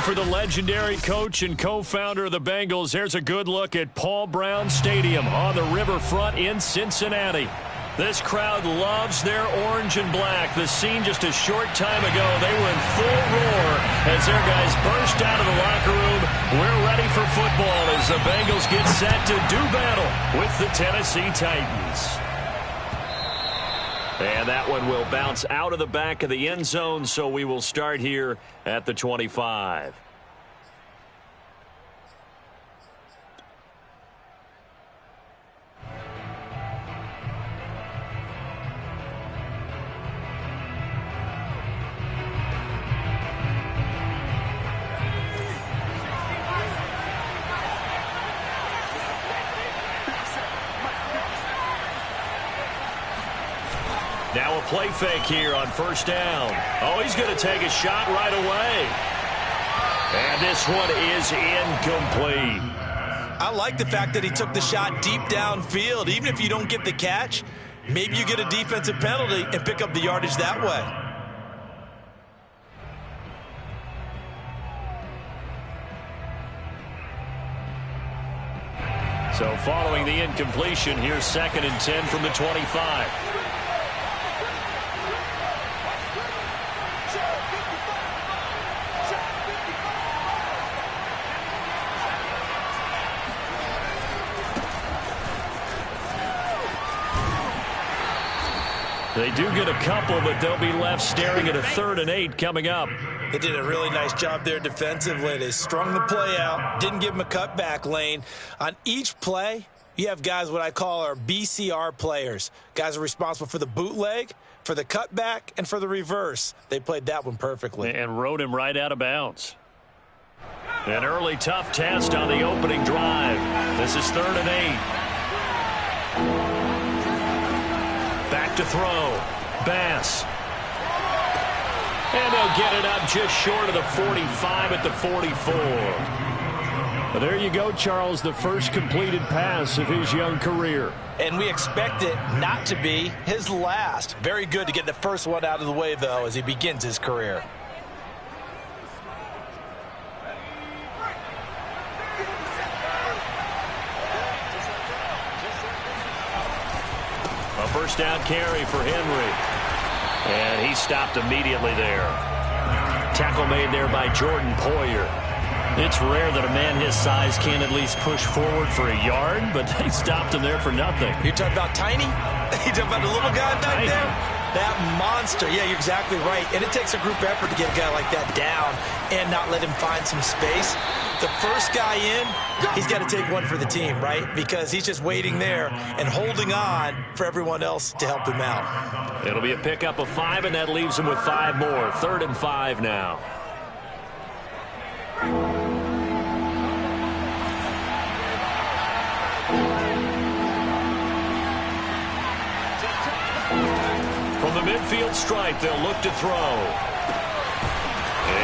for the legendary coach and co-founder of the Bengals. Here's a good look at Paul Brown Stadium on the riverfront in Cincinnati. This crowd loves their orange and black. The scene just a short time ago, they were in full roar as their guys burst out of the locker room. We're ready for football as the Bengals get set to do battle with the Tennessee Titans. And that one will bounce out of the back of the end zone, so we will start here at the 25. Now a play fake here on first down. Oh, he's going to take a shot right away. And this one is incomplete. I like the fact that he took the shot deep downfield. Even if you don't get the catch, maybe you get a defensive penalty and pick up the yardage that way. So following the incompletion, here's 2nd and 10 from the 25. They do get a couple, but they'll be left staring at a 3rd and 8 coming up. They did a really nice job there defensively. They strung the play out, didn't give them a cutback lane. On each play, you have guys what I call our BCR players. Guys are responsible for the bootleg, for the cutback, and for the reverse. They played that one perfectly. And rode him right out of bounds. An early tough test on the opening drive. This is 3rd and 8. Back to throw. Bass. And they'll get it up just short of the 45 at the 44. Well, there you go, Charles, the first completed pass of his young career. And we expect it not to be his last. Very good to get the first one out of the way, though, as he begins his career. A first down carry for Henry. And he stopped immediately there. Tackle made there by Jordan Poyer. It's rare that a man his size can at least push forward for a yard, but they stopped him there for nothing. You're talking about Tiny? You're talking about the little guy back there? That monster. Yeah, you're exactly right. And it takes a group effort to get a guy like that down and not let him find some space. The first guy in, he's got to take one for the team, right? Because he's just waiting there and holding on for everyone else to help him out. It'll be a pickup of 5, and that leaves him with 5 more. 3rd and 5 now. From the midfield stripe, they'll look to throw.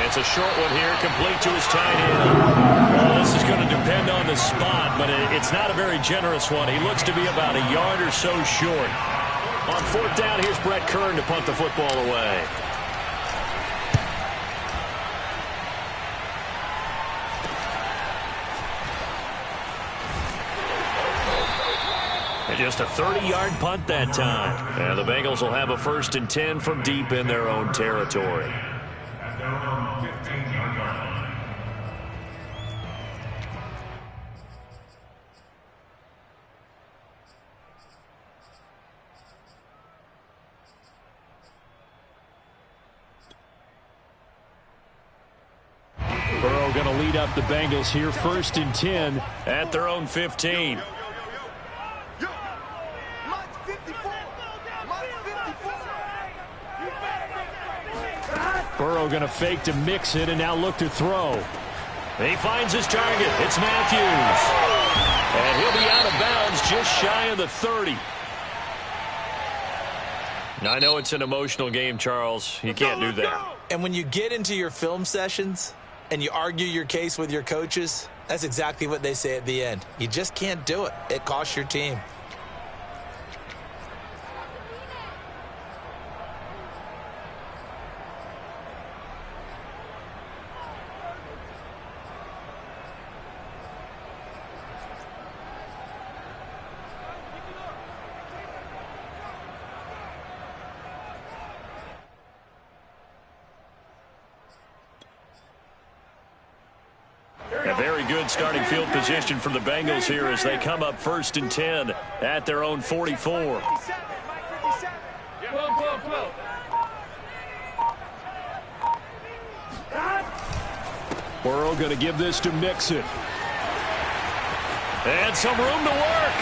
It's a short one here, complete to his tight end. Well, this is going to depend on the spot, but it's not a very generous one. He looks to be about a yard or so short. On 4th down, here's Brett Kern to punt the football away. And just a 30-yard punt that time. And the Bengals will have a 1st and 10 from deep in their own territory. Burrow going to lead up the Bengals here, 1st and 10 at their own 15. Burrow going to fake to mix it and now look to throw. He finds his target. It's Matthews. And he'll be out of bounds just shy of the 30. I know it's an emotional game, Charles. You can't do that. And when you get into your film sessions and you argue your case with your coaches, that's exactly what they say at the end. You just can't do it. It costs your team. really good starting field position for the Bengals here as they come up 1st and 10 at their own 44. Burrow going to give this to Mixon. And some room to work.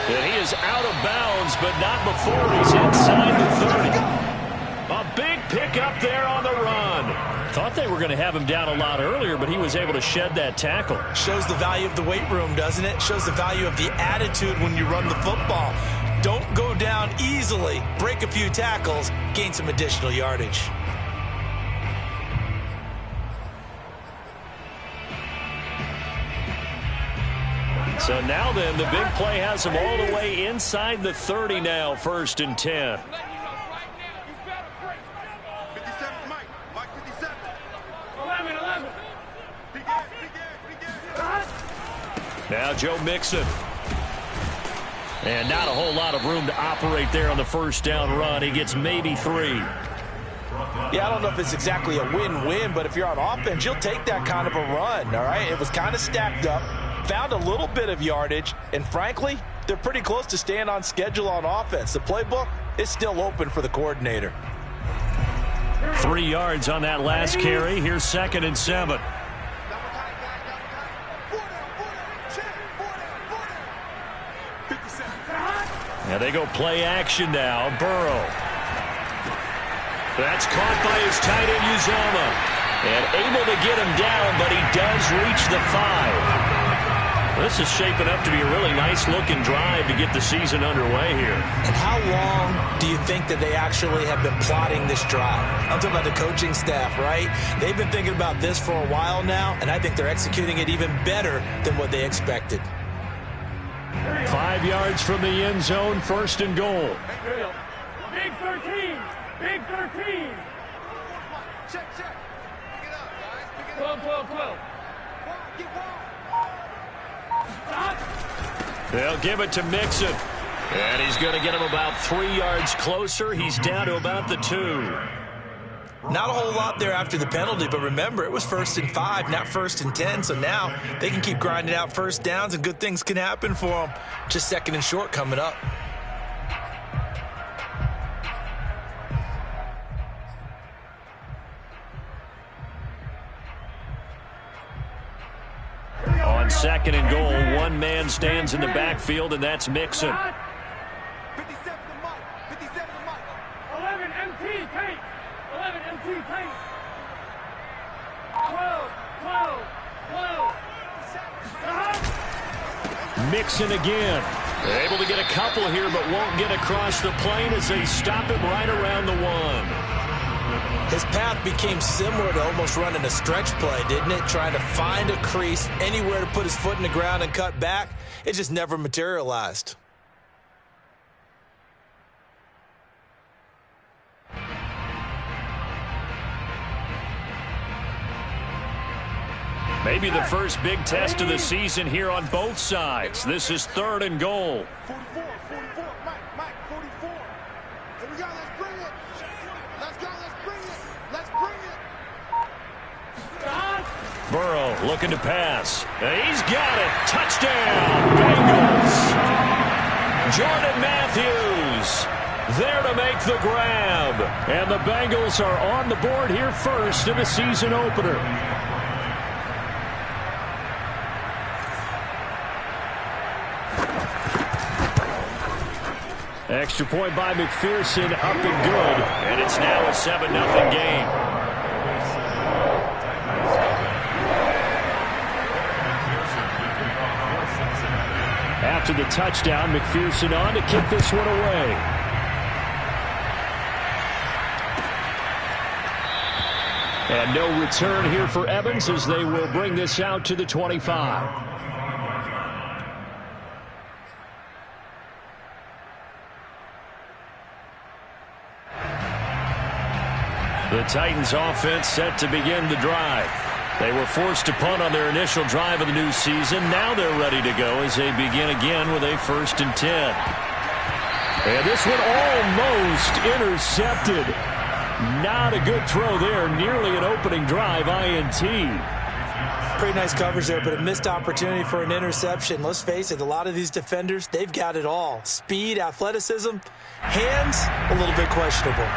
And he is out of bounds, but not before he's inside the 30. A big pickup there on the run. Thought they were going to have him down a lot earlier, but he was able to shed that tackle. Shows the value of the weight room, doesn't it? Shows the value of the attitude when you run the football. Don't go down easily. Break a few tackles. Gain some additional yardage. So now then, the big play has him all the way inside the 30 now, 1st and 10. Now Joe Mixon. And not a whole lot of room to operate there on the 1st down run. He gets maybe 3. Yeah, I don't know if it's exactly a win-win, but if you're on offense, you'll take that kind of a run, all right? It was kind of stacked up, found a little bit of yardage, and frankly, they're pretty close to staying on schedule on offense. The playbook is still open for the coordinator. 3 yards on that last carry. Here's 2nd and 7. Now they go play action now. Burrow. That's caught by his tight end, Uzomah. And able to get him down, but he does reach the 5. This is shaping up to be a really nice-looking drive to get the season underway here. And how long do you think that they actually have been plotting this drive? I'm talking about the coaching staff, right? They've been thinking about this for a while now, and I think they're executing it even better than what they expected. 5 yards from the end zone, 1st and goal. Big 13. Big 13. Check. Pick it up, guys. Pick it 12, 12, 12. Get Stop. They'll give it to Mixon. And he's going to get him about 3 yards closer. He's down to about the 2. Not a whole lot there after the penalty, but remember, it was 1st and 5, not 1st and 10, so now they can keep grinding out 1st downs, and good things can happen for them. Just 2nd and short coming up. On 2nd and goal, one man stands in the backfield, and that's Mixon. 57 to Mike. 57 to Mike. 11 MT tape. 11 MT tape. 12, 12, 12. Mixon again. They're able to get a couple here, but won't get across the plane as they stop him right around the 1. His path became similar to almost running a stretch play, didn't it? Trying to find a crease, anywhere to put his foot in the ground and cut back. It just never materialized. Maybe the first big test of the season here on both sides. This is 3rd and goal. 44. Mike, 44. Here we go. Let's bring it. Let's go. Let's bring it. Burrow looking to pass. He's got it. Touchdown, Bengals. Jordan Matthews there to make the grab. And the Bengals are on the board here first in the season opener. Extra point by McPherson, up and good. And it's now a 7-0 game. After the touchdown, McPherson on to kick this one away. And no return here for Evans as they will bring this out to the 25. The Titans offense set to begin the drive. They were forced to punt on their initial drive of the new season. Now they're ready to go as they begin again with a 1st and 10. And this one almost intercepted. Not a good throw there. Nearly an opening drive INT. Pretty nice coverage there, but a missed opportunity for an interception. Let's face it, a lot of these defenders, they've got it all. Speed, athleticism, hands, a little bit questionable.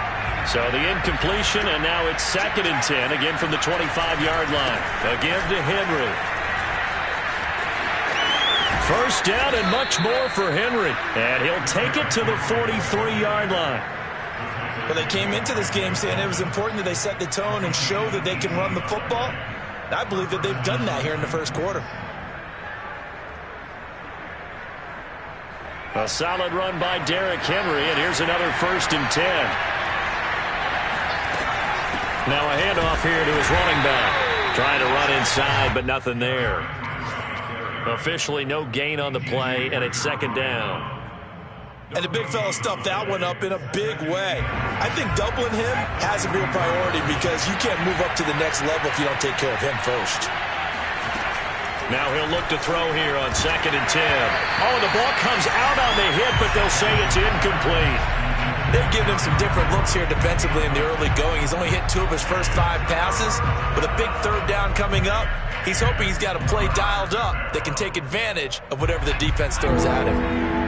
So the incompletion, and now it's 2nd and 10, again from the 25-yard line. Again to Henry. First down and much more for Henry. And he'll take it to the 43-yard line. Well, they came into this game saying it was important that they set the tone and show that they can run the football. And I believe that they've done that here in the first quarter. A solid run by Derrick Henry, and here's another 1st and 10. Now a handoff here to his running back. Trying to run inside, but nothing there. Officially no gain on the play, and it's 2nd down. And the big fella stuffed that one up in a big way. I think doubling him has a real priority because you can't move up to the next level if you don't take care of him first. Now he'll look to throw here on 2nd and 10. Oh, the ball comes out on the hit, but they'll say it's incomplete. They've given him some different looks here defensively in the early going. He's only hit 2 of his first 5 passes. With a big 3rd down coming up, he's hoping he's got a play dialed up that can take advantage of whatever the defense throws at him.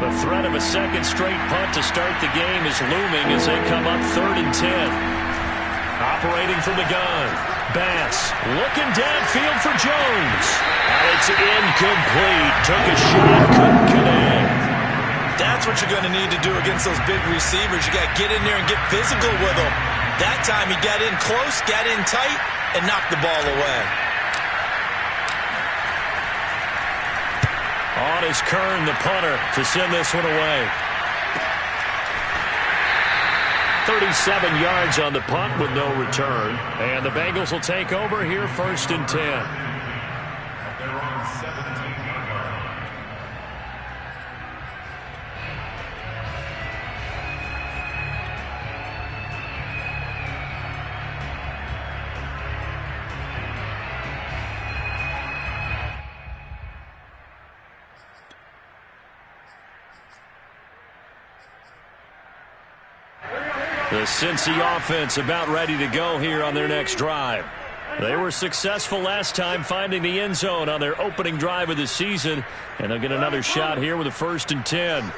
The threat of a 2nd straight punt to start the game is looming as they come up 3rd and 10. Operating from the gun. Bass looking downfield for Jones. And it's incomplete. Took a shot, couldn't connect. That's what you're going to need to do against those big receivers. You got to get in there and get physical with them. That time he got in close, got in tight, and knocked the ball away. On is Kern, the punter, to send this one away. 37 yards on the punt with no return. And the Bengals will take over here 1st and 10. The Cincy offense about ready to go here on their next drive. They were successful last time finding the end zone on their opening drive of the season, and they'll get another shot here with a 1st and 10.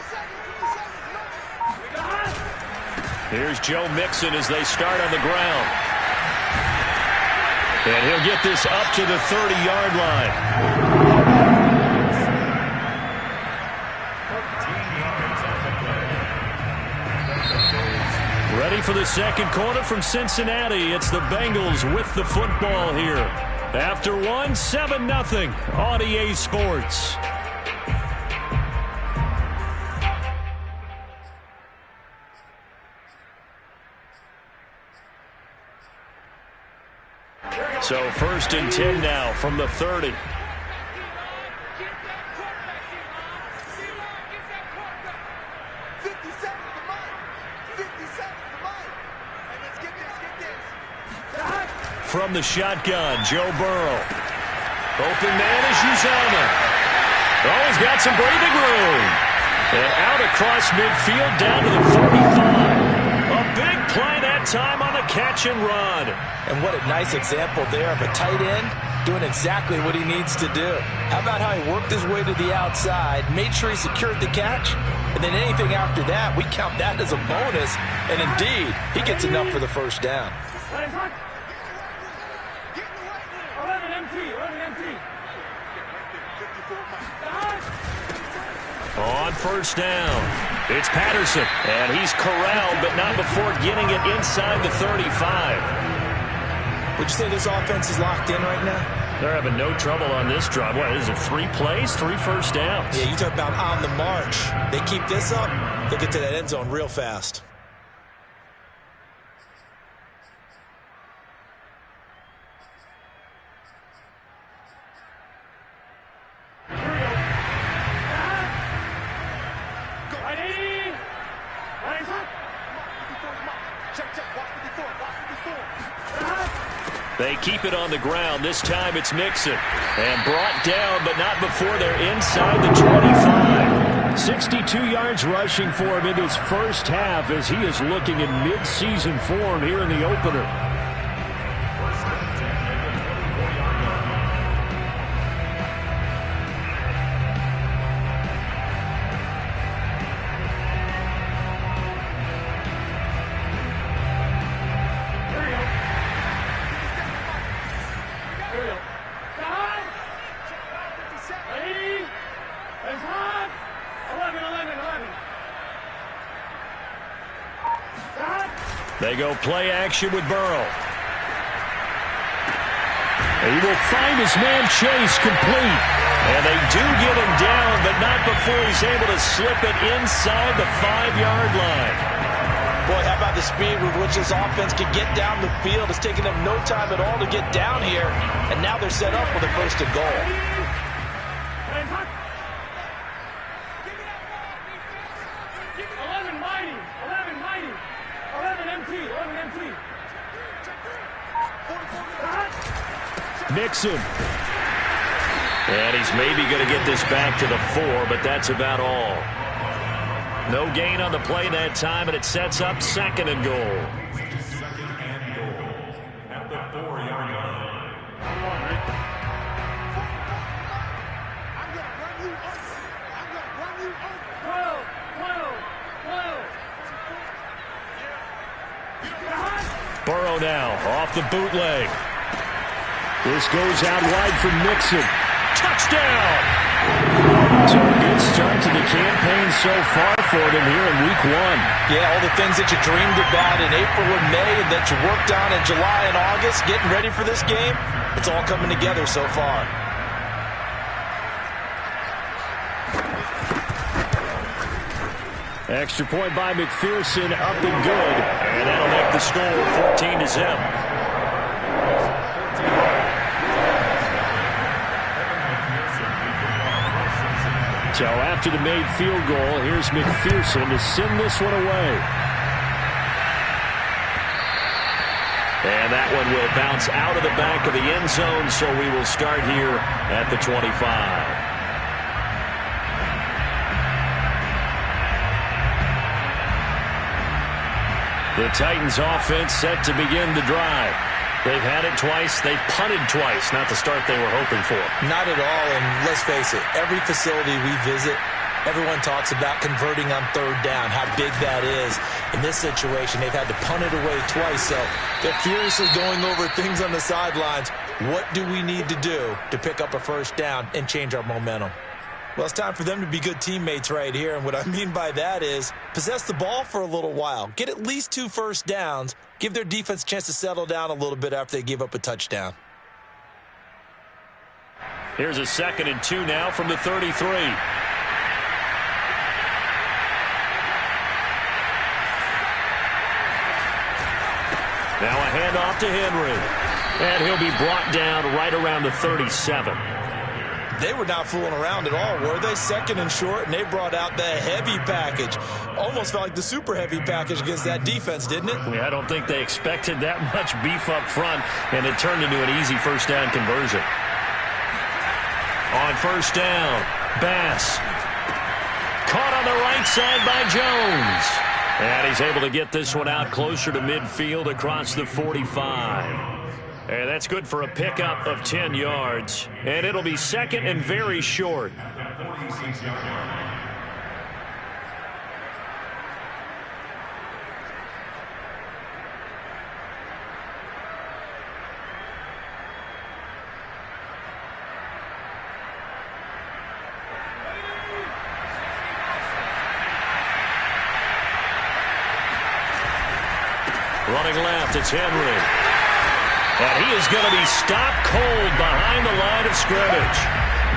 Here's Joe Mixon as they start on the ground. And he'll get this up to the 30-yard line. Ready for the 2nd quarter from Cincinnati. It's the Bengals with the football here. After 7-0 on EA Sports. So 1st and 10 now from the 30. From the shotgun, Joe Burrow. Open man is Uzomah. Oh, he's got some breathing room. And out across midfield down to the 45. A big play that time on the catch and run. And what a nice example there of a tight end doing exactly what he needs to do. How about how he worked his way to the outside, made sure he secured the catch, and then anything after that, we count that as a bonus. And indeed, he gets enough for the 1st down. On 1st down, it's Patterson, and he's corralled, but not before getting it inside the 35. Would you say this offense is locked in right now? They're having no trouble on this drive. What is it, 3 plays, 3 first downs? Yeah, you talk about on the march. They keep this up, they'll get to that end zone real fast. They keep it on the ground. This time it's Mixon. And brought down, but not before they're inside the 25. 62 yards rushing for him in his first half as he is looking in mid-season form here in the opener. They go play action with Burrow. He will find his man Chase complete. And they do get him down, but not before he's able to slip it inside the 5-yard line. Boy, how about the speed with which this offense can get down the field? It's taken them no time at all to get down here. And now they're set up with a first and goal. 11 mighty, 11 mighty, 11 MT, 11 MT. Mixon. And he's maybe going to get this back to the 4, but that's about all. No gain on the play that time, and it sets up 2nd and goal. Second and goal at the 4-yard line. I'm going to run you over. I'm going to run you over. 12, 12, 12. Burrow now off the bootleg. This goes out wide for Mixon. Touchdown! So a good start to the campaign so far for them here in week 1. Yeah, all the things that you dreamed about in April and May and that you worked on in July and August, getting ready for this game, it's all coming together so far. Extra point by McPherson, up and good. And that'll make the score 14-0. So after the made field goal, here's McPherson to send this one away. And that one will bounce out of the back of the end zone, so we will start here at the 25. The Titans offense set to begin the drive. They've had it twice. They've punted twice. Not the start they were hoping for. Not at all, and let's face it, every facility we visit, everyone talks about converting on 3rd down, how big that is. In this situation, they've had to punt it away twice, so they're furiously going over things on the sidelines. What do we need to do to pick up a 1st down and change our momentum? Well, it's time for them to be good teammates right here, and what I mean by that is possess the ball for a little while, get at least 2 first downs, give their defense a chance to settle down a little bit after they give up a touchdown. Here's a 2nd and 2 now from the 33. Now a handoff to Henry, and he'll be brought down right around the 37. They were not fooling around at all, were they? 2nd and short, and they brought out the heavy package. Almost felt like the super heavy package against that defense, didn't it? I don't think they expected that much beef up front, and it turned into an easy 1st down conversion. On 1st down, Bass. Caught on the right side by Jones. And he's able to get this one out closer to midfield across the 45. And that's good for a pickup of 10 yards. And it'll be 2nd and very short. Running left, it's Henry. And he is going to be stopped cold behind the line of scrimmage.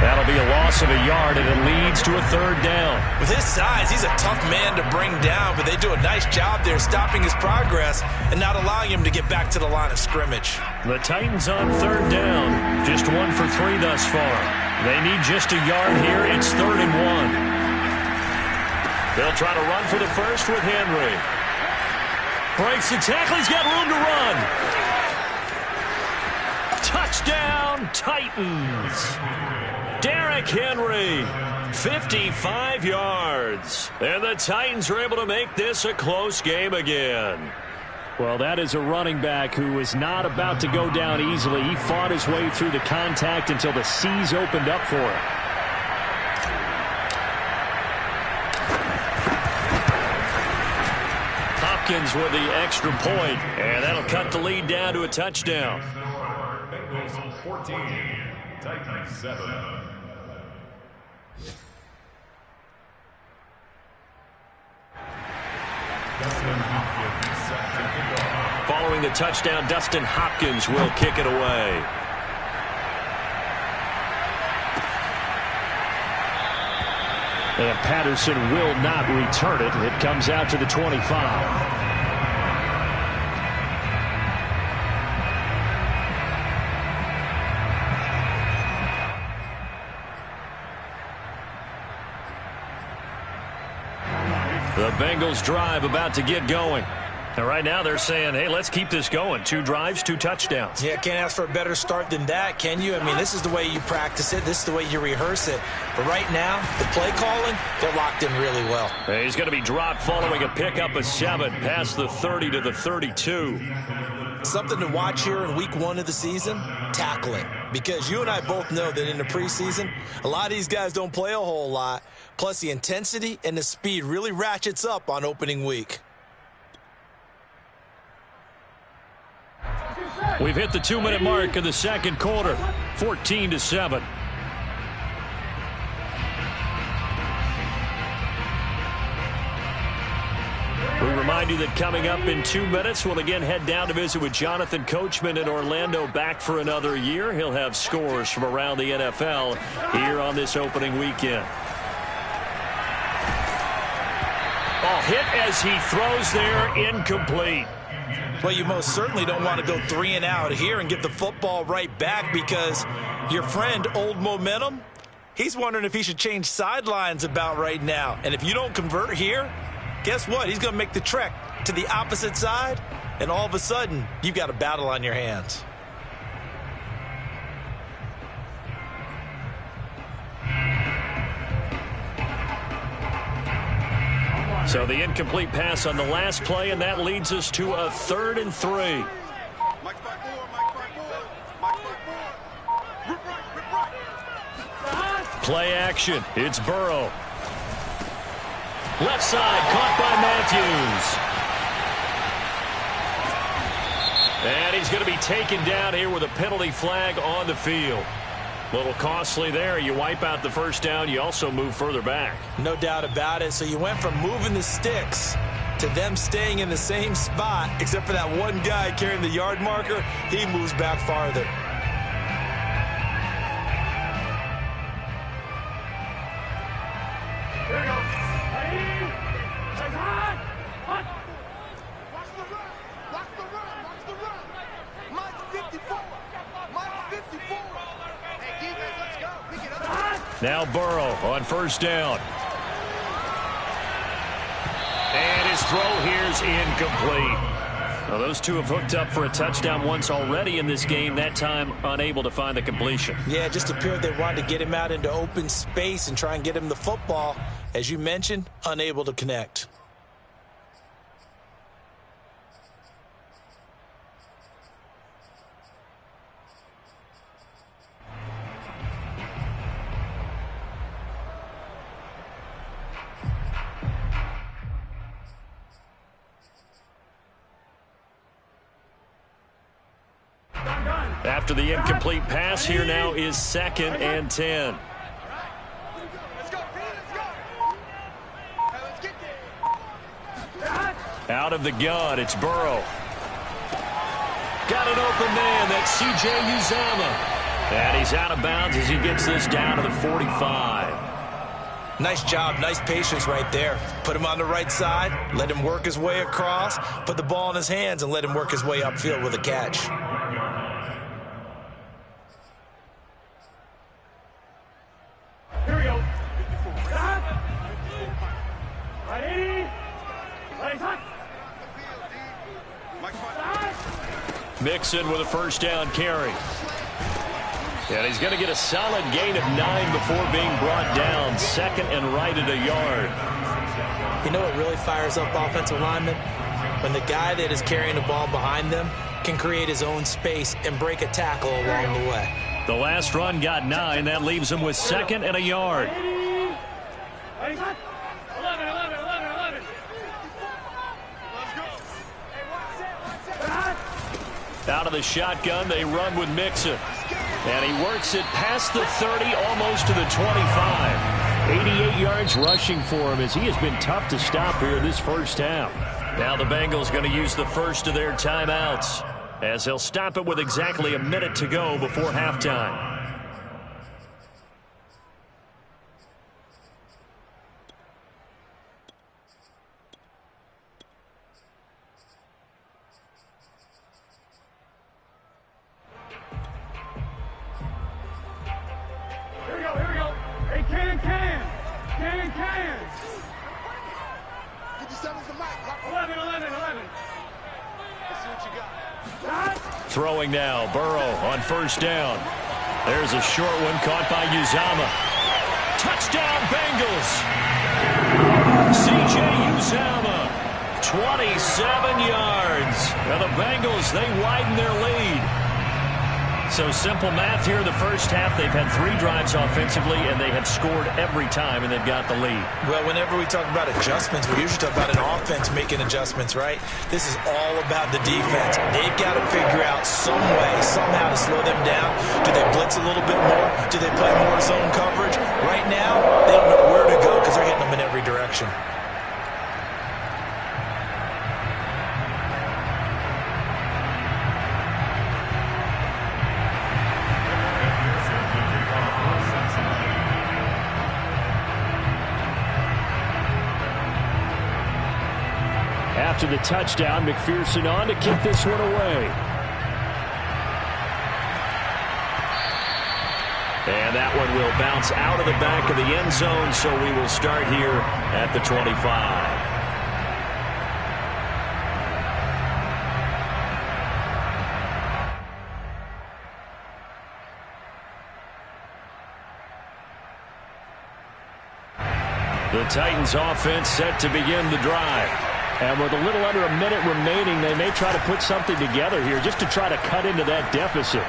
That'll be a loss of a yard, and it leads to a 3rd down. With his size, he's a tough man to bring down, but they do a nice job there stopping his progress and not allowing him to get back to the line of scrimmage. The Titans on 3rd down. Just 1 for 3 thus far. They need just a yard here. It's 3rd and 1. They'll try to run for the first with Henry. Breaks the tackle. He's got room to run. Touchdown, Titans. Derrick Henry, 55 yards. And the Titans are able to make this a close game again. Well, that is a running back who is not about to go down easily. He fought his way through the contact until the seas opened up for him. Hopkins with the extra point, and that'll cut the lead down to a touchdown. Bengals 14, Titans 7. Following the touchdown, Dustin Hopkins will kick it away. And Patterson will not return it. It comes out to the 25. The Bengals drive about to get going. And right now they're saying, hey, let's keep this going. 2 drives, 2 touchdowns. Yeah, can't ask for a better start than that, can you? I mean, this is the way you practice it. This is the way you rehearse it. But right now, the play calling, they're locked in really well. Hey, he's going to be dropped following a pickup of 7 past the 30 to the 32. Something to watch here in week 1 of the season, tackling. Because you and I both know that in the preseason, a lot of these guys don't play a whole lot. Plus, the intensity and the speed really ratchets up on opening week. We've hit the 2-minute mark in the second quarter, 14-7. We remind you that coming up in 2 minutes, we'll again head down to visit with Jonathan Coachman in Orlando, back for another year. He'll have scores from around the NFL here on this opening weekend. Ball hit as he throws there, incomplete. Well, you most certainly don't want to go 3 and out here and get the football right back, because your friend, Old Momentum, he's wondering if he should change sidelines about right now. And if you don't convert here, guess what? He's going to make the trek to the opposite side, and all of a sudden, you've got a battle on your hands. So the incomplete pass on the last play, and that leads us to a 3rd and 3. Play action. It's Burrow. Left side, caught by Matthews. And he's going to be taken down here with a penalty flag on the field. A little costly there. You wipe out the first down. You also move further back. No doubt about it. So you went from moving the sticks to them staying in the same spot, except for that one guy carrying the yard marker. He moves back farther. Here we go. Ready? Check hot. Hot. Watch the run. Watch the run. Watch the run. Mike 54. Mike 54. Hey, defense, let's go. Pick it up. Now Burrow on first down. And his throw here's incomplete. Well, those two have hooked up for a touchdown once already in this game, that time unable to find the completion. Yeah, it just appeared they wanted to get him out into open space and try and get him the football. As you mentioned, unable to connect. After the incomplete pass, here now is 2nd and 10. Let's go, let's go. Hey, let's get there. Out of the gun, it's Burrow. Got an open man, that's C.J. Uzomah. And he's out of bounds as he gets this down to the 45. Nice job, nice patience right there. Put him on the right side, let him work his way across, put the ball in his hands, and let him work his way upfield with a catch. Here we go. Stop. Ready? Ready, hot. Mixon with a first down carry. And he's going to get a solid gain of 9 before being brought down. 2nd and right at a yard. You know what really fires up offensive linemen? When the guy that is carrying the ball behind them can create his own space and break a tackle along the way. The last run got 9. That leaves him with 2nd and a yard. Ready, hot. 11, 11, 11, 11. Let's go. Hot. Out of the shotgun, they run with Mixon. And he works it past the 30, almost to the 25. 88 yards rushing for him as he has been tough to stop here in this first half. Now the Bengals going to use the first of their timeouts, as they'll stop it with exactly a minute to go before halftime. Here we go. Hey, can. 57's the mic. 11. Let's see what you got. Throwing now, Burrow on first down. There's a short one caught by Uzama. Touchdown, Bengals! C.J. Uzama, 27 yards. Now the Bengals, they widen their lead. So simple math here. The first half, they've had 3 drives offensively, and they have scored every time, and they've got the lead. Well, whenever we talk about adjustments, we usually talk about an offense making adjustments, right? This is all about the defense. They've got to figure out some way, somehow to slow them down. Do they blitz a little bit more? Do they play more zone coverage? Right now, they don't know where to go because they're hitting them in every direction. After the touchdown, McPherson on to kick this one away. And that one will bounce out of the back of the end zone, so we will start here at the 25. The Titans offense set to begin the drive. And with a little under a minute remaining, they may try to put something together here just to try to cut into that deficit.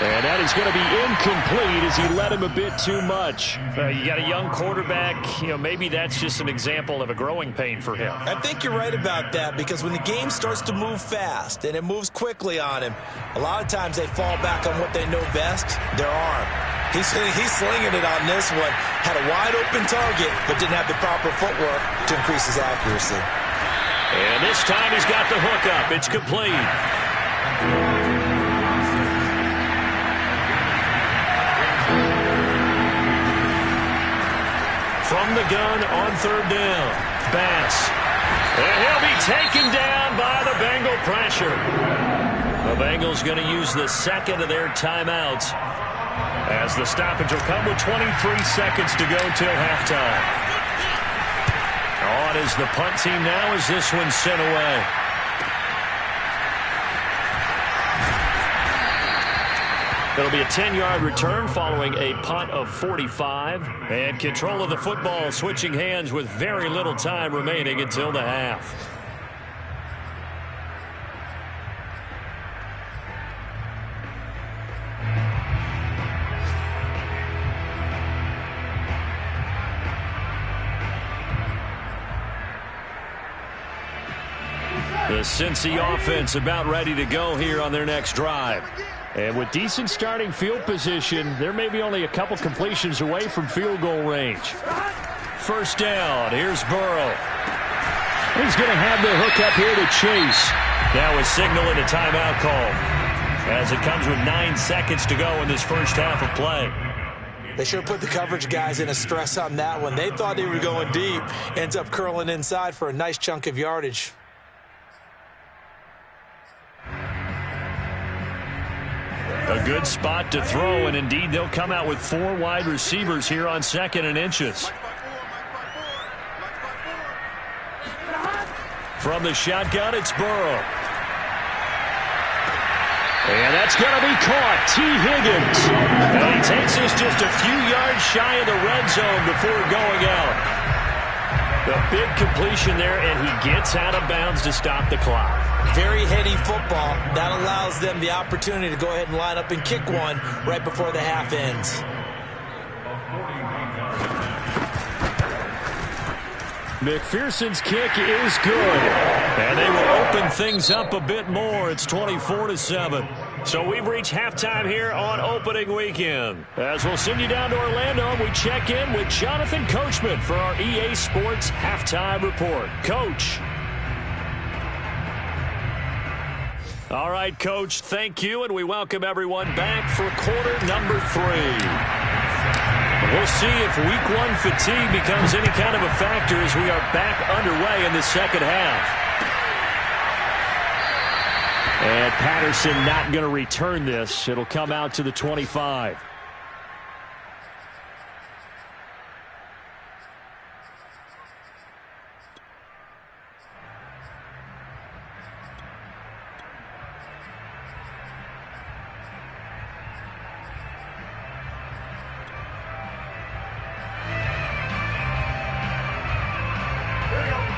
And that is going to be incomplete as he led him a bit too much. You got a young quarterback. Maybe that's just an example of a growing pain for him. I think you're right about that, because when the game starts to move fast and it moves quickly on him, a lot of times they fall back on what they know best, their arm. He's slinging it on this one. Had a wide-open target, but didn't have the proper footwork to increase his accuracy. And this time he's got the hook up. It's complete. From the gun on third down, Bass. And he'll be taken down by the Bengal pressure. The Bengals going to use the second of their timeouts, as the stoppage will come with 23 seconds to go till halftime. On is the punt team now as this one's sent away. It'll be a 10-yard return following a punt of 45. And control of the football switching hands with very little time remaining until the half. The Cincy offense about ready to go here on their next drive. And with decent starting field position, there may be only a couple completions away from field goal range. First down, here's Burrow. He's going to have the hook up here to Chase. Now is signaling a timeout call, as it comes with 9 seconds to go in this first half of play. They should have put the coverage guys in a stress on that one. They thought they were going deep. Ends up curling inside for a nice chunk of yardage. A good spot to throw, and indeed they'll come out with 4 wide receivers here on 2nd and inches. From the shotgun, it's Burrow. And that's going to be caught. T. Higgins. And he takes us just a few yards shy of the red zone before going out. The big completion there, and he gets out of bounds to stop the clock. Very heady football. That allows them the opportunity to go ahead and line up and kick one right before the half ends. McPherson's kick is good. And they will open things up a bit more. It's 24-7. So we've reached halftime here on opening weekend. As we'll send you down to Orlando, we check in with Jonathan Coachman for our EA Sports Halftime Report. Coach. All right, Coach, thank you, and we welcome everyone back for quarter number 3. We'll see if week 1 fatigue becomes any kind of a factor as we are back underway in the second half. And Patterson not going to return this. It'll come out to the 25.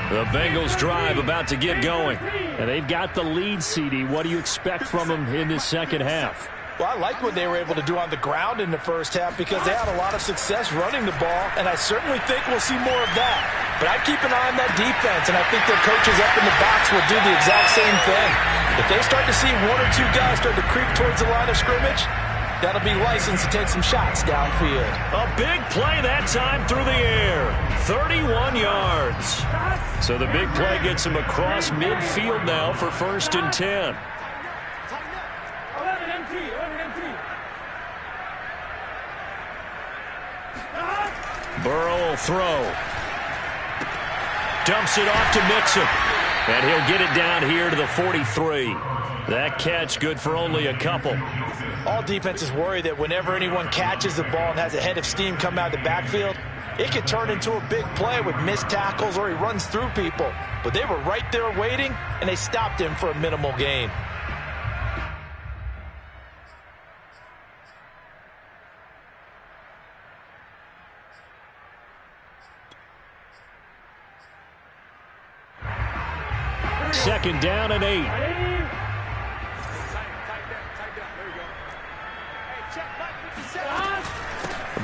The Bengals drive about to get going. And they've got the lead, CD. What do you expect from them in this second half? Well, I like what they were able to do on the ground in the first half because they had a lot of success running the ball, and I certainly think we'll see more of that. But I keep an eye on that defense, and I think their coaches up in the box will do the exact same thing. If they start to see 1 or 2 guys start to creep towards the line of scrimmage, that'll be licensed to take some shots downfield. A big play that time through the air. 31 yards. So the big play gets him across midfield now for 1st and 10. 11 MT, 11 MT. Burrow will throw. Dumps it off to Mixon. And he'll get it down here to the 43. That catch good for only a couple. All defenses worry that whenever anyone catches the ball and has a head of steam come out of the backfield, it could turn into a big play with missed tackles or he runs through people. But they were right there waiting, and they stopped him for a minimal gain. Second down and 8.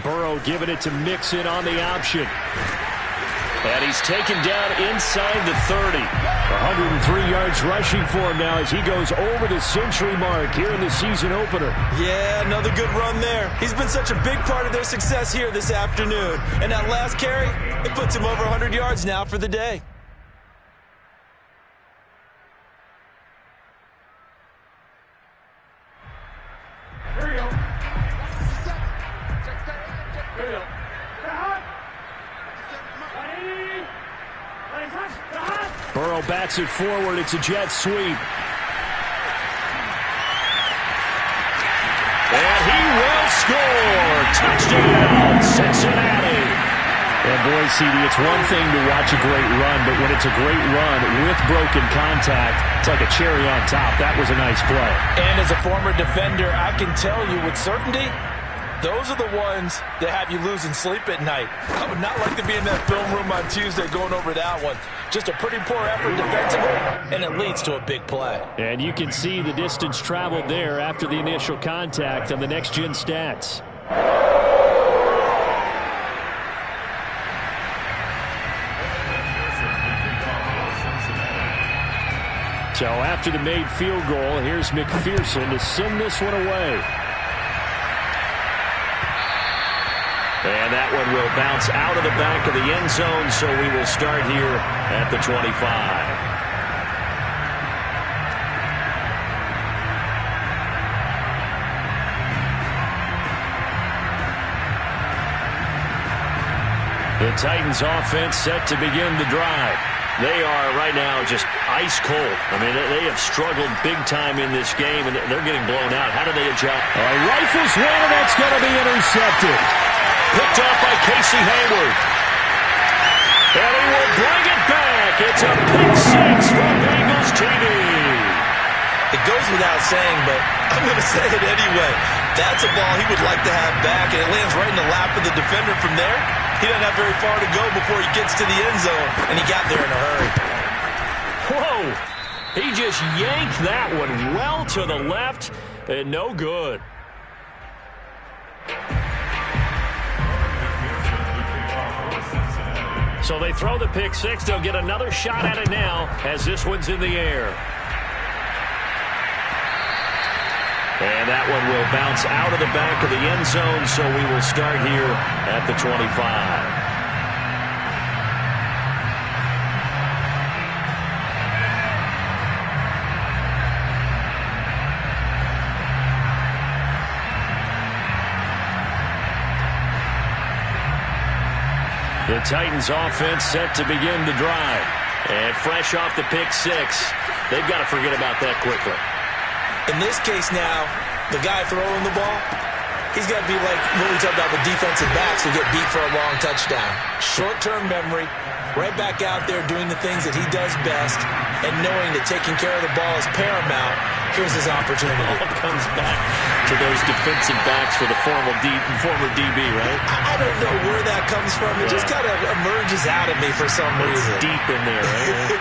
Burrow giving it to Mixon on the option. And he's taken down inside the 30. 103 yards rushing for him now as he goes over the century mark here in the season opener. Yeah, another good run there. He's been such a big part of their success here this afternoon. And that last carry, it puts him over 100 yards now for the day. Burrow bats it forward. It's a jet sweep. And he will score. Touchdown, Cincinnati. And boy, CD, it's one thing to watch a great run, but when it's a great run with broken contact, it's like a cherry on top. That was a nice play. And as a former defender, I can tell you with certainty, those are the ones that have you losing sleep at night. I would not like to be in that film room on Tuesday going over that one. Just a pretty poor effort defensively, and it leads to a big play. And you can see the distance traveled there after the initial contact on the next-gen stats. So after the made field goal, here's McPherson to send this one away. And that one will bounce out of the back of the end zone, so we will start here at the 25. The Titans offense set to begin the drive. They are right now just ice cold. I mean, they have struggled big time in this game, and they're getting blown out. How do they adjust? All right, rifles one, and that's going to be intercepted. Picked off by Casey Hayward. And he will bring it back. It's a pick six from Bengals TV. It goes without saying, but I'm going to say it anyway. That's a ball he would like to have back, and it lands right in the lap of the defender from there. He doesn't have very far to go before he gets to the end zone, and he got there in a hurry. Whoa. He just yanked that one well to the left, and no good. So they throw the pick six. They'll get another shot at it now as this one's in the air. And that one will bounce out of the back of the end zone, so we will start here at the 25. The Titans offense set to begin the drive. And fresh off the pick six, they've got to forget about that quickly. In this case now, the guy throwing the ball, he's got to be like what we talked about with defensive backs who get beat for a long touchdown. Short-term memory, right back out there doing the things that he does best, and knowing that taking care of the ball is paramount. Here's his opportunity. It all comes back to those defensive backs for the former DB, right? I don't know where that comes from. It just kind of emerges out of me for some reason. It's deep in there, right?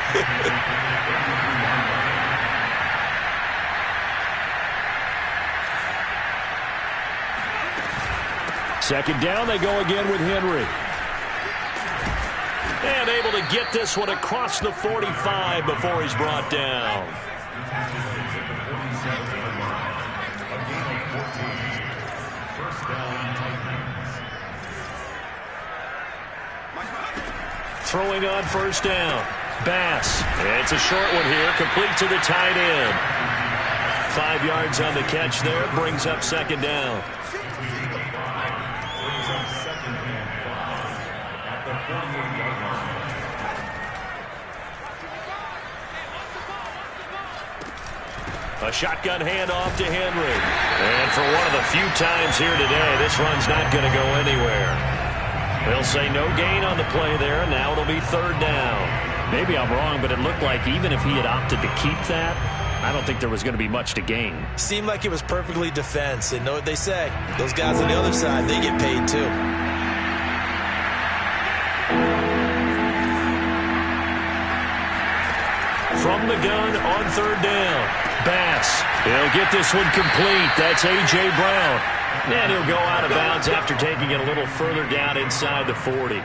Second down, they go again with Henry. And able to get this one across the 45 before he's brought down. Throwing on first down. Bass. It's a short one here, complete to the tight end. 5 yards on the catch there, brings up second down. A shotgun handoff to Henry. And for one of the few times here today, this run's not going to go anywhere. They'll say no gain on the play there. Now it'll be third down. Maybe I'm wrong, but it looked like even if he had opted to keep that, I don't think there was going to be much to gain. Seemed like it was perfectly defense. And know what they say. Those guys on the other side, they get paid too. From the gun on third down. Bass. He'll get this one complete. That's A.J. Brown. And he'll go out of bounds after taking it a little further down inside the 40.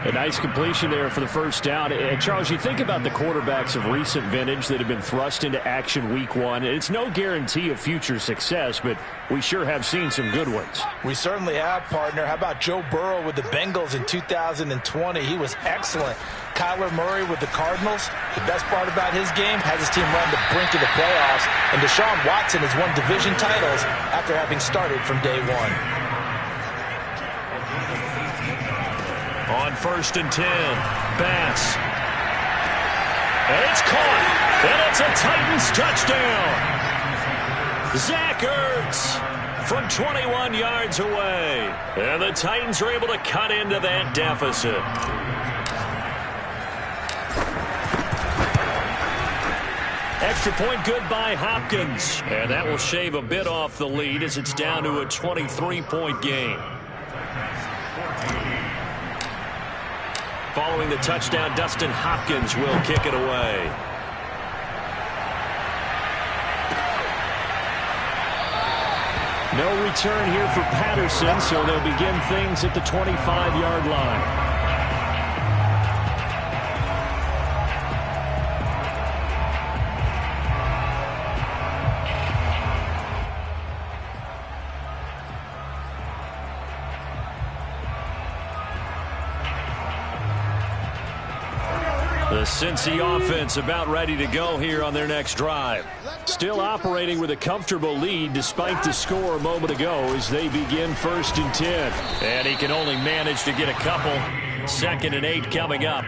A nice completion there for the first down. And Charles, you think about the quarterbacks of recent vintage that have been thrust into action week one. It's no guarantee of future success, but we sure have seen some good ones. We certainly have, partner. How about Joe Burrow with the Bengals in 2020? He was excellent. Kyler Murray with the Cardinals. The best part about his game has his team run the brink of the playoffs. And Deshaun Watson has won division titles after having started from day one. On first and 10, Bass. And it's caught. And it's a Titans touchdown. Zach Ertz from 21 yards away. And the Titans are able to cut into that deficit. Extra point good by Hopkins. And that will shave a bit off the lead as it's down to a 23-point game. Following the touchdown, Dustin Hopkins will kick it away. No return here for Patterson, so they'll begin things at the 25-yard line. The Cincy offense about ready to go here on their next drive. Still operating with a comfortable lead despite the score a moment ago as they begin first and 10. And he can only manage to get a couple. 2nd and 8 coming up.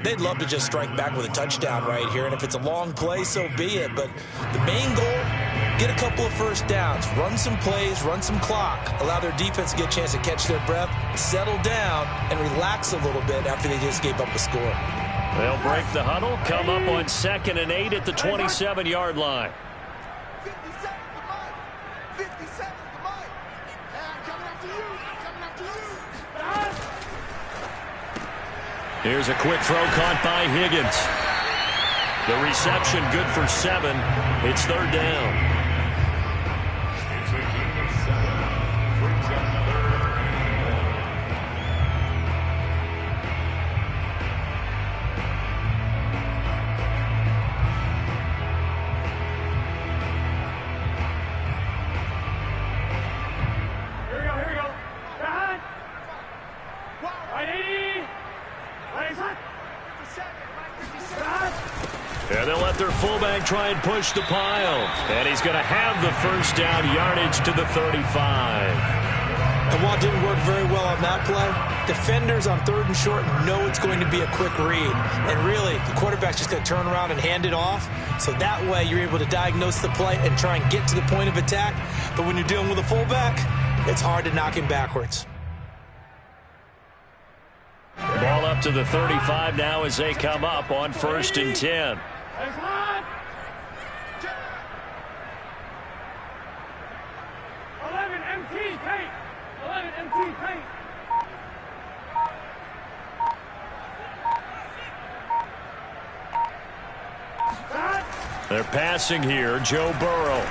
They'd love to just strike back with a touchdown right here, and if it's a long play, so be it. But the main goal, get a couple of first downs, run some plays, run some clock, allow their defense to get a chance to catch their breath, settle down, and relax a little bit after they just gave up a score. They'll break the huddle, come up on 2nd and 8 at the 27-yard line. 57 to Mike. 57 to Mike. And coming after you. Coming after you. Here's a quick throw caught by Higgins. The reception good for 7. It's third down. And they'll let their fullback try and push the pile. And he's going to have the first down, yardage to the 35. And while it didn't work very well on that play, defenders on 3rd and short know it's going to be a quick read. And really, the quarterback's just going to turn around and hand it off. So that way, you're able to diagnose the play and try and get to the point of attack. But when you're dealing with a fullback, it's hard to knock him backwards. Ball up to the 35 now as they come up on 1st and 10. 11 MT paint. 11 MT paint. They're passing here, Joe Burrow.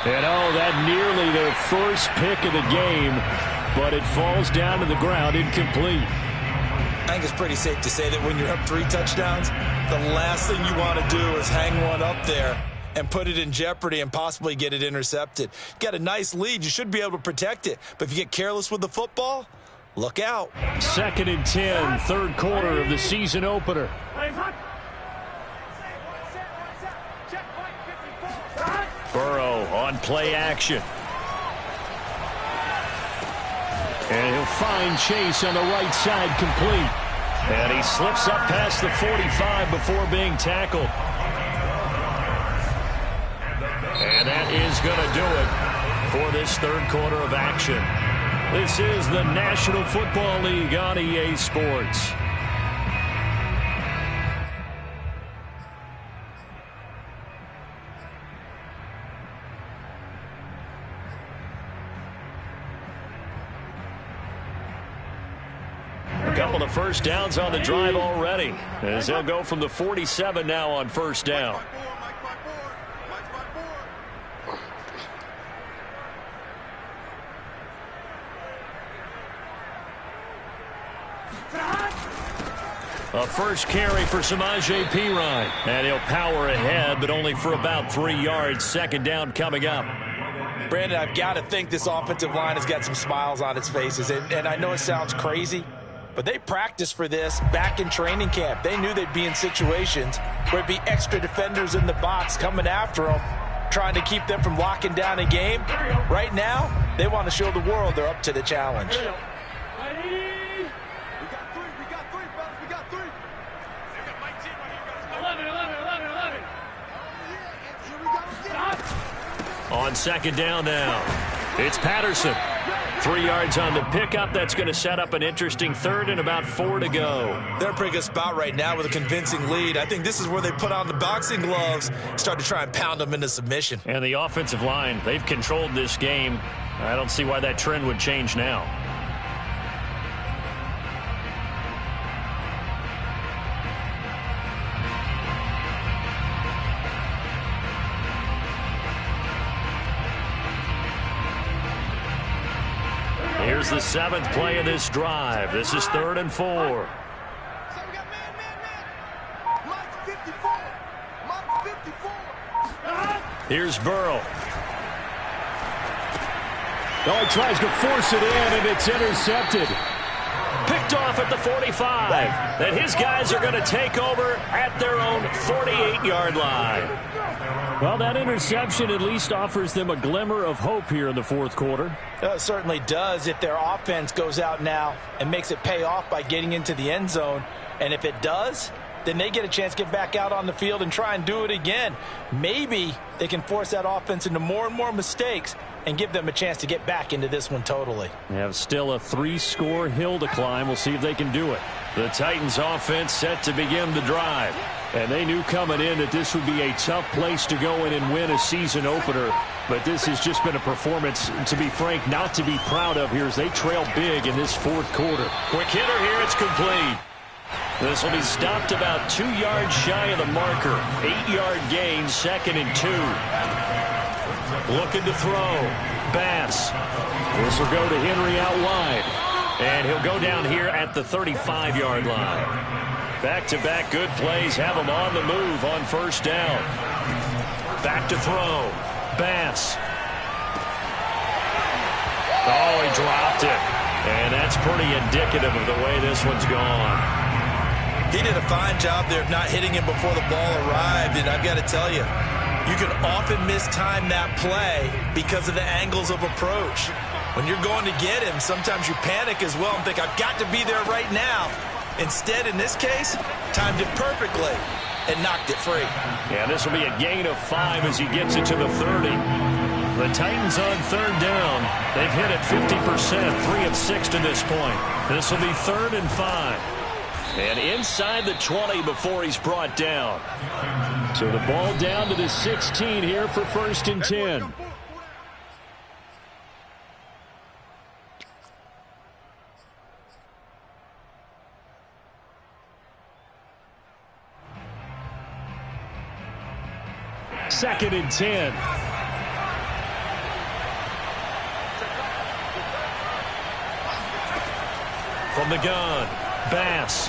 And that nearly the first pick of the game, but it falls down to the ground incomplete. I think it's pretty safe to say that when you're up 3 touchdowns, the last thing you want to do is hang one up there and put it in jeopardy and possibly get it intercepted. You got a nice lead. You should be able to protect it. But if you get careless with the football, look out. 2nd and 10, 3rd quarter of the season opener. Burrow on play action. And he'll find Chase on the right side complete. And he slips up past the 45 before being tackled. And that is going to do it for this 3rd quarter of action. This is the National Football League on EA Sports. A couple of first downs on the drive already, as they'll go from the 47 now on 1st down. A first carry for Samaje Perine. And he'll power ahead, but only for about 3 yards. 2nd down coming up. Brandon, I've got to think this offensive line has got some smiles on its faces. And I know it sounds crazy, but they practiced for this back in training camp. They knew they'd be in situations where it'd be extra defenders in the box coming after them, trying to keep them from locking down a game. Right now, they want to show the world they're up to the challenge. On 2nd down now, it's Patterson. 3 yards on the pickup. That's going to set up an interesting 3rd and about 4 to go. They're in a pretty good spot right now with a convincing lead. I think this is where they put on the boxing gloves, start to try and pound them into submission. And the offensive line, they've controlled this game. I don't see why that trend would change now. Here's the 7th play of this drive. This is 3rd and 4. Here's Burrow. He tries to force it in, and it's intercepted. Picked off at the 45. And his guys are going to take over at their own 48-yard line. Well, that interception at least offers them a glimmer of hope here in the 4th quarter. It certainly does if their offense goes out now and makes it pay off by getting into the end zone. And if it does, then they get a chance to get back out on the field and try and do it again. Maybe they can force that offense into more and more mistakes and give them a chance to get back into this one totally. They have still a 3-score hill to climb. We'll see if they can do it. The Titans offense set to begin the drive. And they knew coming in that this would be a tough place to go in and win a season opener. But this has just been a performance, to be frank, not to be proud of here as they trail big in this 4th quarter. Quick hitter here, it's complete. This will be stopped about 2 yards shy of the marker. 8-yard gain, 2nd and 2. Looking to throw. Bass. This will go to Henry out wide. And he'll go down here at the 35-yard line. Back-to-back good plays have him on the move on 1st down. Back to throw. Bass. Oh, he dropped it. And that's pretty indicative of the way this one's gone. He did a fine job there of not hitting him before the ball arrived, and I've got to tell you, you can often mistime that play because of the angles of approach. When you're going to get him, sometimes you panic as well and think, I've got to be there right now. Instead, in this case, timed it perfectly and knocked it free. Yeah, this will be a gain of 5 as he gets it to the 30. The Titans on third down. They've hit it 50%, 3 of 6 to this point. This will be 3rd and 5. And inside the 20 before he's brought down. So the ball down to the 16 here for 1st and 10. Second and 10. From the gun, Bass.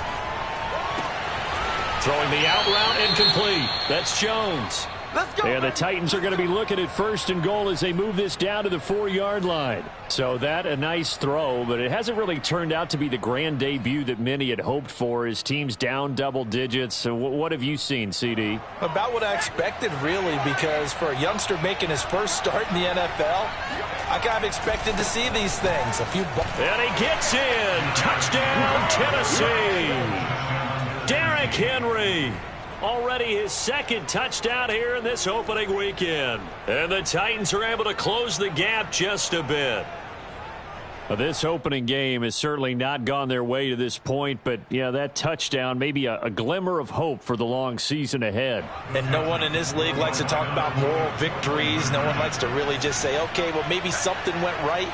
Throwing the out route incomplete. That's Jones. Let's go. And the Titans are going to be looking at 1st and goal as they move this down to the 4-yard line. So that a nice throw, but it hasn't really turned out to be the grand debut that many had hoped for. His team's down double digits. So what have you seen, CD? About what I expected, really, because for a youngster making his first start in the NFL, I kind of expected to see these things. And he gets in. Touchdown, Tennessee. Derrick Henry. Already his 2nd touchdown here in this opening weekend. And the Titans are able to close the gap just a bit. Well, this opening game has certainly not gone their way to this point, but yeah, that touchdown may be a glimmer of hope for the long season ahead. And no one in this league likes to talk about moral victories. No one likes to really just say, okay, well, maybe something went right.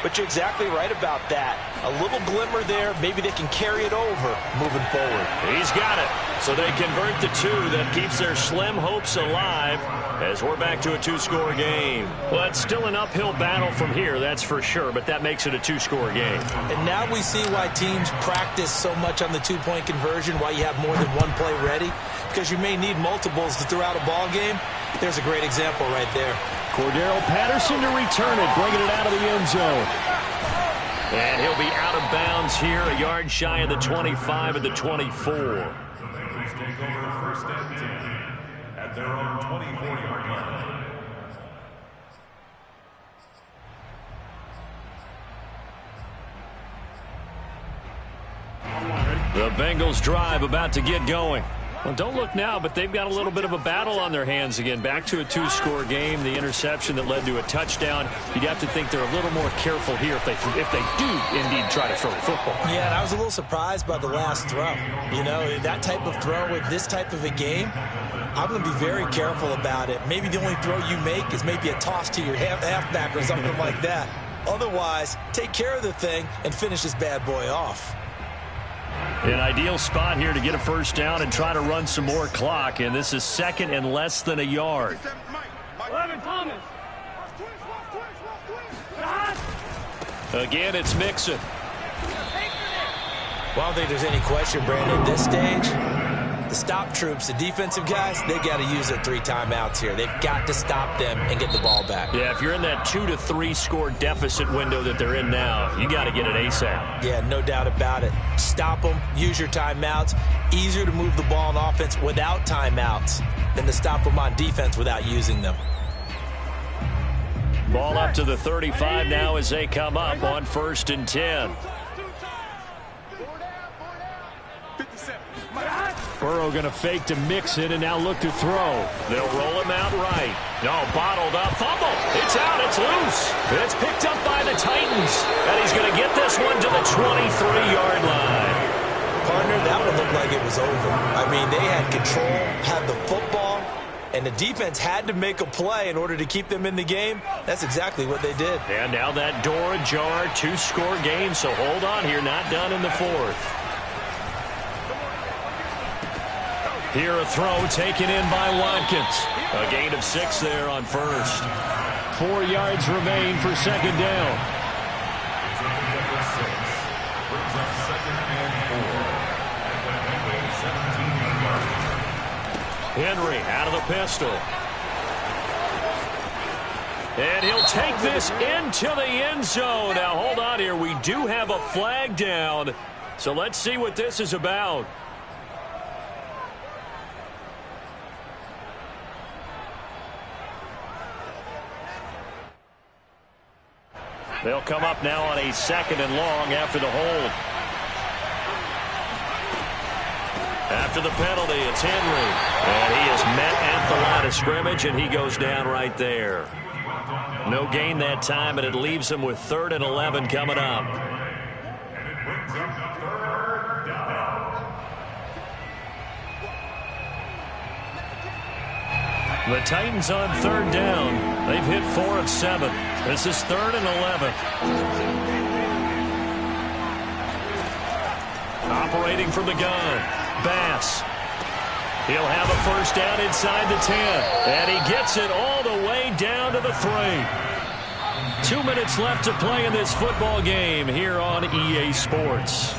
But you're exactly right about that. A little glimmer there. Maybe they can carry it over moving forward. He's got it. So they convert the 2. That keeps their slim hopes alive as we're back to a 2-score game. Well, it's still an uphill battle from here, that's for sure, but that makes it a 2-score game. And now we see why teams practice so much on the 2-point conversion, why you have more than one play ready, because you may need multiples to throw out a ball game. There's a great example right there. Cordero Patterson to return it, bringing it out of the end zone. And he'll be out of bounds here, a yard shy of the 25 and the 24. The Bengals take over 1st and 10 at their own 24-yard line. The Bengals drive about to get going. Well, don't look now, but they've got a little bit of a battle on their hands again. Back to a 2-score game. The interception that led to a touchdown. You'd have to think they're a little more careful here if they do indeed try to throw the football. Yeah, and I was a little surprised by the last throw. You know, that type of throw with this type of a game, I'm going to be very careful about it. Maybe the only throw you make is maybe a toss to your halfback or something like that. Otherwise, take care of the thing and finish this bad boy off. An ideal spot here to get a 1st down and try to run some more clock, and this is 2nd and less than a yard. 11 Thomas. Again, it's Mixon. Well, I don't think there's any question, Brandon, at this stage, the stop troops, the defensive guys, they got to use their 3 timeouts here. They've got to stop them and get the ball back. Yeah, if you're in that 2 to 3 score deficit window that they're in now, you got to get it ASAP. Yeah, no doubt about it. Stop them, use your timeouts. Easier to move the ball on offense without timeouts than to stop them on defense without using them. Ball up to the 35 now as they come up on 1st and 10. Burrow going to fake to Mixon and now look to throw. They'll roll him out right. No, bottled up. Fumble. It's out. It's loose. It's picked up by the Titans. And he's going to get this one to the 23-yard line. Partner, that one looked like it was over. I mean, they had control, had the football, and the defense had to make a play in order to keep them in the game. That's exactly what they did. And now that door ajar, 2-score game, so hold on here. Not done in the 4th. Here a throw taken in by Watkins. A gain of 6 there on 1st. 4 yards remain for 2nd down. Henry out of the pistol. And he'll take this into the end zone. Now hold on here. We do have a flag down. So let's see what this is about. They'll come up now on a 2nd and long after the hold. After the penalty, it's Henry. And he is met at the line of scrimmage, and he goes down right there. No gain that time, and it leaves him with 3rd and 11 coming up. The Titans on 3rd down. They've hit 4 of 7. This is 3rd and 11. Operating from the gun, Bass. He'll have a first down inside the 10. And he gets it all the way down to the 3. 2 minutes left to play in this football game here on EA Sports.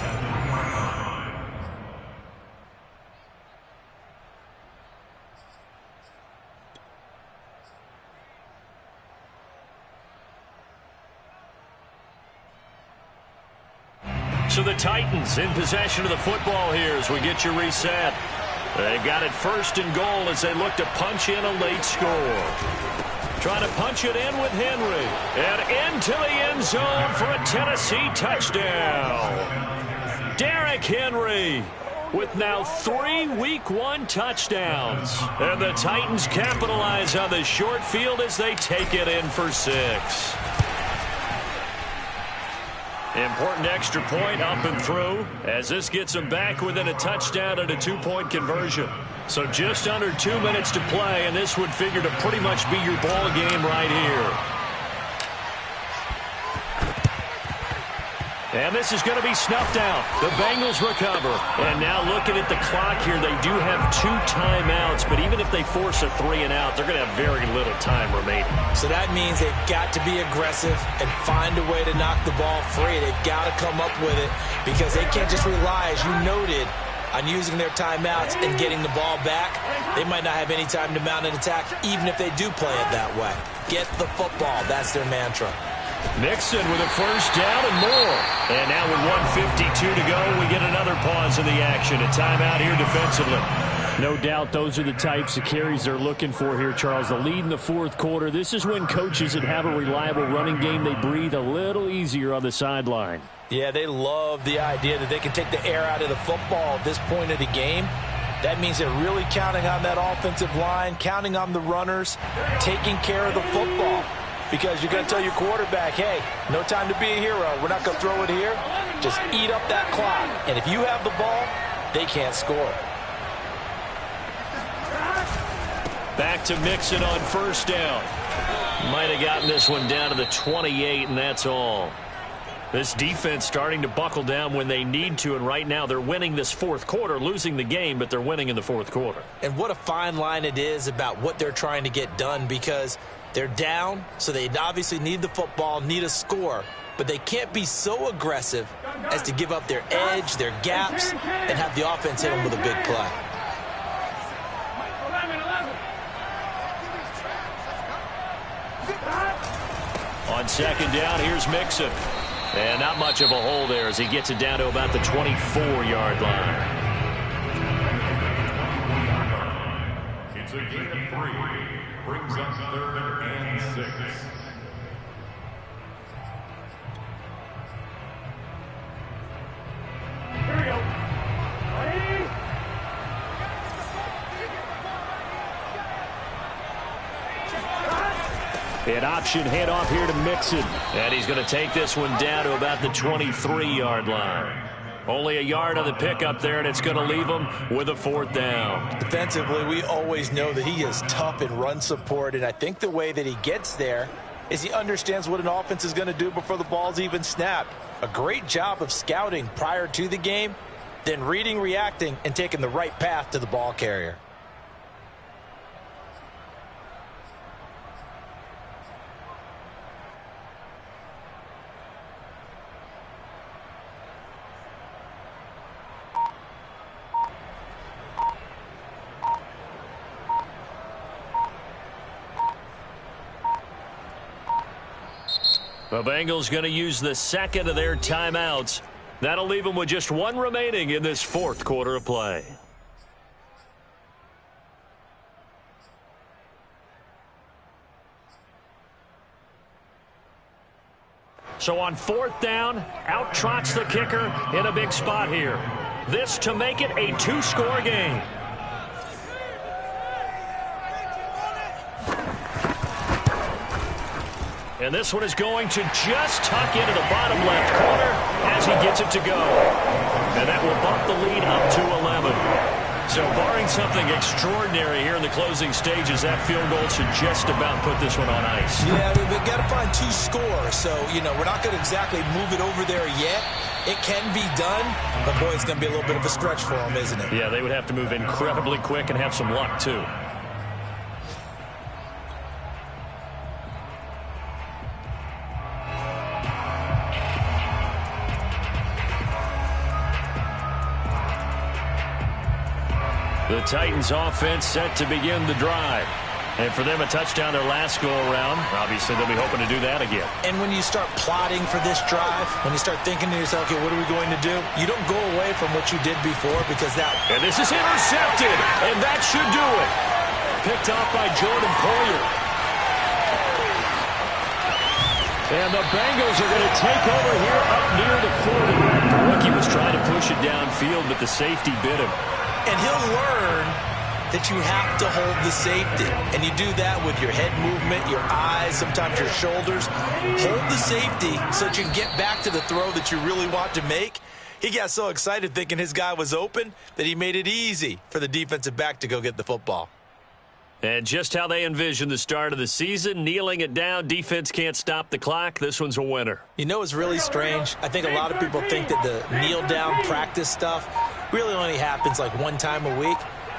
So the Titans in possession of the football here as we get you reset. They've got it 1st and goal as they look to punch in a late score. Trying to punch it in with Henry. And into the end zone for a Tennessee touchdown. Derrick Henry with now 3 Week 1 touchdowns. And the Titans capitalize on the short field as they take it in for 6. Important extra point up and through as this gets them back within a touchdown and a 2-point conversion. So just under 2 minutes to play, and this would figure to pretty much be your ball game right here. And this is going to be snuffed out. The Bengals recover. And now looking at the clock here, they do have 2 timeouts, but even if they force a 3 and out, they're going to have very little time remaining. So that means they've got to be aggressive and find a way to knock the ball free. They've got to come up with it because they can't just rely, as you noted, on using their timeouts and getting the ball back. They might not have any time to mount an attack, even if they do play it that way. Get the football. That's their mantra. Mixon with a first down and more. And now with 1:52 to go, we get another pause in the action. A timeout here defensively. No doubt those are the types of carries they're looking for here, Charles. The lead in the 4th quarter. This is when coaches that have a reliable running game, they breathe a little easier on the sideline. Yeah, they love the idea that they can take the air out of the football at this point of the game. That means they're really counting on that offensive line, counting on the runners, taking care of the football. Because you're going to tell your quarterback, hey, no time to be a hero. We're not going to throw it here. Just eat up that clock. And if you have the ball, they can't score. Back to Mixon on first down. Might have gotten this one down to the 28, and that's all. This defense starting to buckle down when they need to, and right now they're winning this 4th quarter, losing the game, but they're winning in the 4th quarter. And what a fine line it is about what they're trying to get done, because they're down, so they obviously need the football, need a score, but they can't be so aggressive as to give up their edge, their gaps, and have the offense hit them with a big play. On 2nd down, here's Mixon. And not much of a hole there as he gets it down to about the 24-yard line. It's a gain of 3. Brings up 3rd and 6. Here we go. Ready? An option handoff here to Mixon. And he's going to take this one down to about the 23-yard line. Only a yard on the pickup there, and it's going to leave him with a 4th down. Defensively, we always know that he is tough in run support, and I think the way that he gets there is he understands what an offense is going to do before the ball's even snapped. A great job of scouting prior to the game, then reading, reacting, and taking the right path to the ball carrier. The Bengals going to use the 2nd of their timeouts. That'll leave them with just 1 remaining in this 4th quarter of play. So on 4th down, out trots the kicker in a big spot here. This to make it a 2-score game. And this one is going to just tuck into the bottom left corner as he gets it to go. And that will bump the lead up to 11. So barring something extraordinary here in the closing stages, that field goal should just about put this one on ice. Yeah, we've got to find 2 scores. So, we're not going to exactly move it over there yet. It can be done, but boy, it's going to be a little bit of a stretch for them, isn't it? Yeah, they would have to move incredibly quick and have some luck, too. The Titans offense set to begin the drive. And for them, a touchdown their last go-around. Obviously, they'll be hoping to do that again. And when you start plotting for this drive, when you start thinking to yourself, okay, what are we going to do? You don't go away from what you did before because that... And this is intercepted, and that should do it. Picked off by Jordan Poyer. And the Bengals are going to take over here up near the 40. The rookie was trying to push it downfield, but the safety bit him. And he'll learn that you have to hold the safety. And you do that with your head movement, your eyes, sometimes your shoulders. Hold the safety so that you can get back to the throw that you really want to make. He got so excited thinking his guy was open that he made it easy for the defensive back to go get the football. And just how they envisioned the start of the season, kneeling it down, defense can't stop the clock. This one's a winner. You know, it's really strange. I think a lot of people think that the kneel-down practice stuff really only happens like one time a week.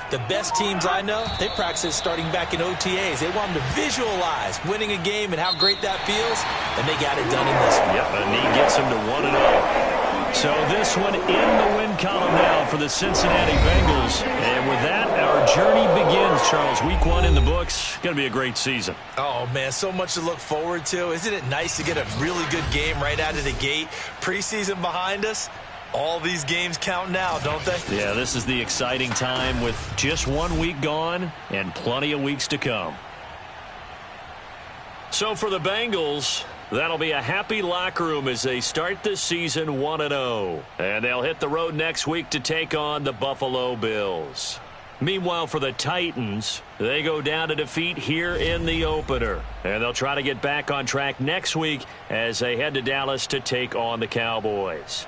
The best teams I know, they practice it starting back in OTAs. They want them to visualize winning a game and how great that feels, and they got it done in this one. Yep, a knee gets them to 1-0. So this one in the win column now for the Cincinnati Bengals. And with that, our journey begins, Charles. Week 1 in the books. Going to be a great season. Oh, man, so much to look forward to. Isn't it nice to get a really good game right out of the gate? Preseason behind us. All these games count now, don't they? Yeah, this is the exciting time with just 1 week gone and plenty of weeks to come. So for the Bengals, that'll be a happy locker room as they start this season 1-0. And they'll hit the road next week to take on the Buffalo Bills. Meanwhile, for the Titans, they go down to defeat here in the opener. And they'll try to get back on track next week as they head to Dallas to take on the Cowboys.